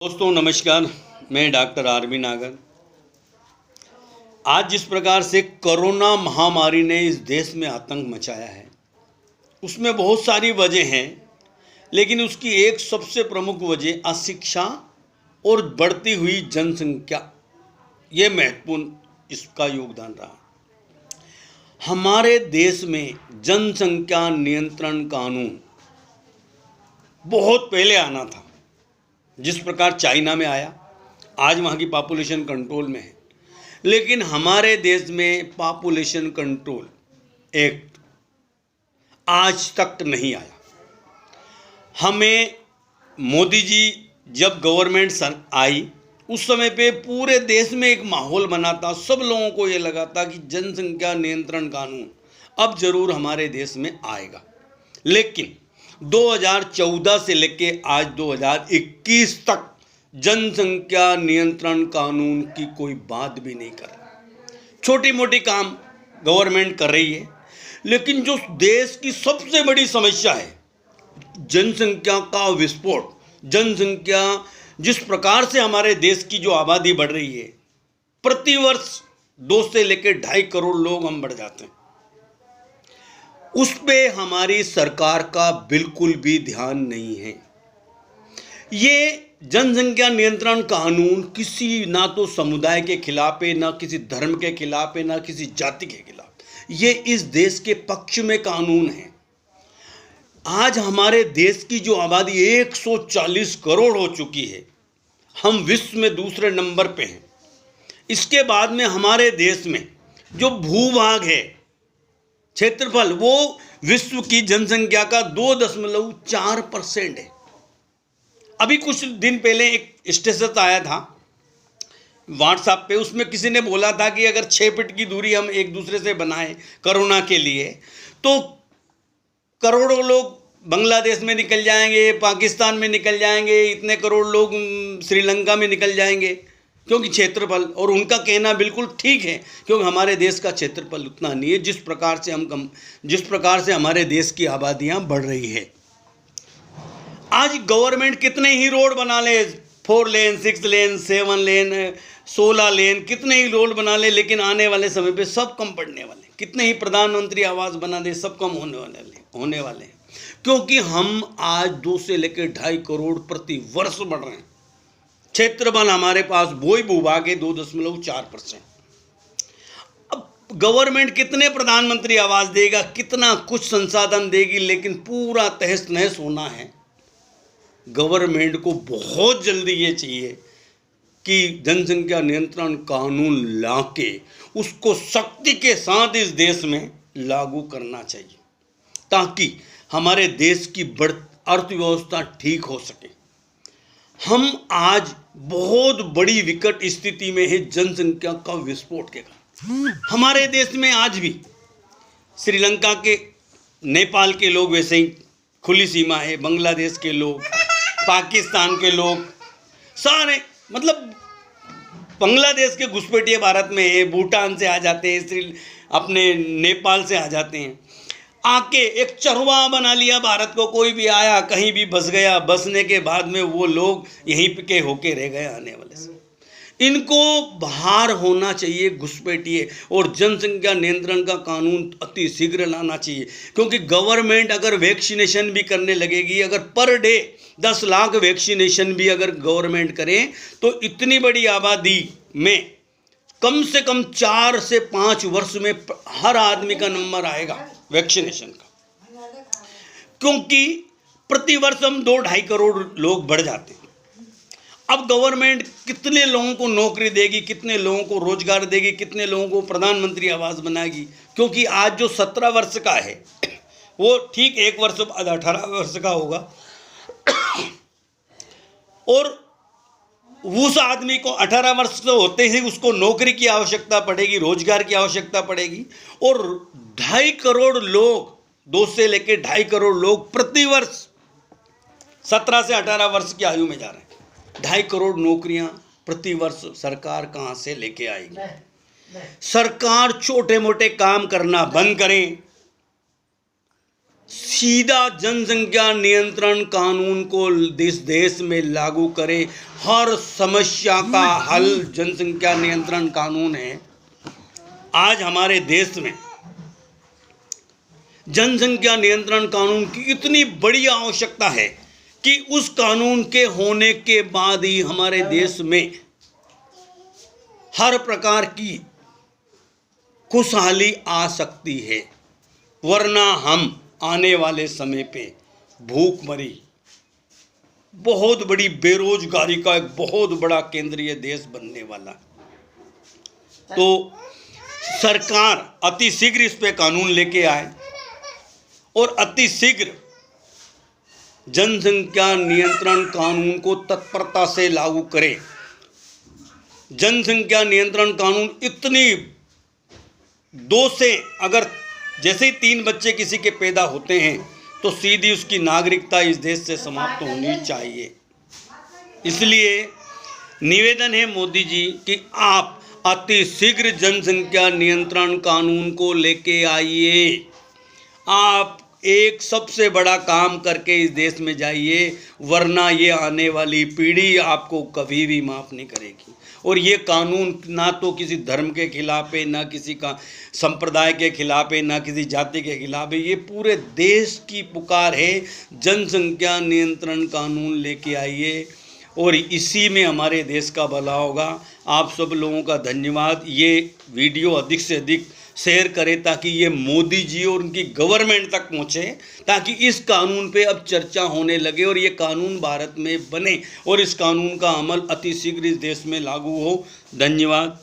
दोस्तों नमस्कार, मैं डॉक्टर आर.बी. नागर। आज जिस प्रकार से कोरोना महामारी ने इस देश में आतंक मचाया है, उसमें बहुत सारी वजह हैं, लेकिन उसकी एक सबसे प्रमुख वजह अशिक्षा और बढ़ती हुई जनसंख्या, ये महत्वपूर्ण इसका योगदान रहा। हमारे देश में जनसंख्या नियंत्रण कानून बहुत पहले आना था। जिस प्रकार चाइना में आया, आज वहाँ की पॉपुलेशन कंट्रोल में है, लेकिन हमारे देश में पॉपुलेशन कंट्रोल एक्ट आज तक नहीं आया। हमें मोदी जी जब गवर्नमेंट आई, उस समय पे पूरे देश में एक माहौल बना था। सब लोगों को ये लगा था कि जनसंख्या नियंत्रण कानून अब जरूर हमारे देश में आएगा, लेकिन 2014 से लेके आज 2021 तक जनसंख्या नियंत्रण कानून की कोई बात भी नहीं कर रही। छोटी मोटी काम गवर्नमेंट कर रही है, लेकिन जो देश की सबसे बड़ी समस्या है, जनसंख्या का विस्फोट, जनसंख्या जिस प्रकार से हमारे देश की जो आबादी बढ़ रही है, प्रतिवर्ष 2 से लेकर 2.5 करोड़ लोग हम बढ़ जाते हैं, उस पे हमारी सरकार का बिल्कुल भी ध्यान नहीं है। ये जनसंख्या नियंत्रण कानून किसी ना तो समुदाय के खिलाफ है, ना किसी धर्म के खिलाफ है, ना किसी जाति के खिलाफ। ये इस देश के पक्ष में कानून है। आज हमारे देश की जो आबादी 140 करोड़ हो चुकी है, हम विश्व में दूसरे नंबर पे हैं। इसके बाद में हमारे देश में जो भूभाग है, क्षेत्रफल, वो विश्व की जनसंख्या का 2.4% है। अभी कुछ दिन पहले एक स्टेटस आया था व्हाट्सएप पे, उसमें किसी ने बोला था कि अगर 6 फीट की दूरी हम एक दूसरे से बनाएं कोरोना के लिए, तो करोड़ों लोग बांग्लादेश में निकल जाएंगे, पाकिस्तान में निकल जाएंगे, इतने करोड़ लोग श्रीलंका में निकल जाएंगे, क्योंकि क्षेत्रफल, और उनका कहना बिल्कुल ठीक है, क्योंकि हमारे देश का क्षेत्रफल उतना नहीं है जिस प्रकार से हमारे देश की आबादियां बढ़ रही है। आज गवर्नमेंट कितने ही रोड बना ले, 4 लेन, 6 लेन, 7 लेन, 16 लेन, कितने ही रोड बना ले, लेकिन आने वाले समय पे सब कम पड़ने वाले। कितने ही प्रधानमंत्री आवास बना दे, सब कम होने वाले हैं, क्योंकि हम आज 2 से लेकर 2.5 करोड़ प्रति वर्ष बढ़ रहे हैं। क्षेत्रफल हमारे पास वही भूभाग है 2.4%। अब गवर्नमेंट कितने प्रधानमंत्री आवास देगा, कितना कुछ संसाधन देगी, लेकिन पूरा तहस नहस होना है। गवर्नमेंट को बहुत जल्दी ये चाहिए कि जनसंख्या नियंत्रण कानून लाके उसको सख्ती के साथ इस देश में लागू करना चाहिए, ताकि हमारे देश की अर्थव्यवस्था ठीक हो सके। हम आज बहुत बड़ी विकट स्थिति में है जनसंख्या का विस्फोट के कारण। हमारे देश में आज भी श्रीलंका के, नेपाल के लोग वैसे ही खुली सीमा है, बांग्लादेश के लोग, पाकिस्तान के लोग, सारे, मतलब बांग्लादेश के घुसपैठिए भारत में है, भूटान से आ जाते हैं, अपने नेपाल से आ जाते हैं, आके एक चरवाहा बना लिया भारत को। कोई भी आया, कहीं भी बस गया, बसने के बाद में वो लोग यहीं के होके रह गए आने वाले से। इनको बाहर होना चाहिए घुसपैठिए, और जनसंख्या नियंत्रण का कानून अति शीघ्र लाना चाहिए, क्योंकि गवर्नमेंट अगर वैक्सीनेशन भी करने लगेगी, अगर पर डे 10 लाख वैक्सीनेशन भी अगर गवर्नमेंट करे, तो इतनी बड़ी आबादी में कम से कम 4 से 5 वर्ष में हर आदमी का नंबर आएगा वैक्सीनेशन का, क्योंकि प्रति वर्ष हम 2-2.5 करोड़ लोग बढ़ जाते हैं। अब गवर्नमेंट कितने लोगों को नौकरी देगी, कितने लोगों को रोजगार देगी, कितने लोगों को प्रधानमंत्री आवास बनाएगी, क्योंकि आज जो 17 वर्ष का है, वो ठीक 1 वर्ष बाद 18 वर्ष का होगा, और उस आदमी को 18 वर्ष से होते ही उसको नौकरी की आवश्यकता पड़ेगी, रोजगार की आवश्यकता पड़ेगी, और 2.5 करोड़ लोग, 2 से लेकर 2.5 करोड़ लोग प्रति वर्ष 17 से 18 वर्ष की आयु में जा रहे हैं। 2.5 करोड़ नौकरियां प्रति वर्ष सरकार कहां से लेके आएगी? सरकार छोटे मोटे काम करना बंद करें, सीधा जनसंख्या नियंत्रण कानून को इस देश में लागू करे। हर समस्या का हल जनसंख्या नियंत्रण कानून है। आज हमारे देश में जनसंख्या नियंत्रण कानून की इतनी बड़ी आवश्यकता है कि उस कानून के होने के बाद ही हमारे देश में हर प्रकार की खुशहाली आ सकती है, वरना हम आने वाले समय पे भूखमरी, बहुत बड़ी बेरोजगारी का एक बहुत बड़ा केंद्रीय देश बनने वाला। तो सरकार अति शीघ्र इस पे कानून लेके आए और अति शीघ्र जनसंख्या नियंत्रण कानून को तत्परता से लागू करे। जनसंख्या नियंत्रण कानून इतनी 2 से अगर जैसे ही 3 बच्चे किसी के पैदा होते हैं तो सीधी उसकी नागरिकता इस देश से समाप्त होनी चाहिए। इसलिए निवेदन है मोदी जी कि आप अति शीघ्र जनसंख्या नियंत्रण कानून को लेके आइए। आप एक सबसे बड़ा काम करके इस देश में जाइए, वरना ये आने वाली पीढ़ी आपको कभी भी माफ़ नहीं करेगी। और ये कानून ना तो किसी धर्म के खिलाफ है, ना किसी का संप्रदाय के खिलाफ है, ना किसी जाति के खिलाफ है। ये पूरे देश की पुकार है। जनसंख्या नियंत्रण कानून लेके आइए और इसी में हमारे देश का भला होगा। आप सब लोगों का धन्यवाद। ये वीडियो अधिक से अधिक शेयर करें ताकि ये मोदी जी और उनकी गवर्नमेंट तक पहुँचे, ताकि इस कानून पे अब चर्चा होने लगे और ये कानून भारत में बने और इस कानून का अमल अति शीघ्र इस देश में लागू हो। धन्यवाद।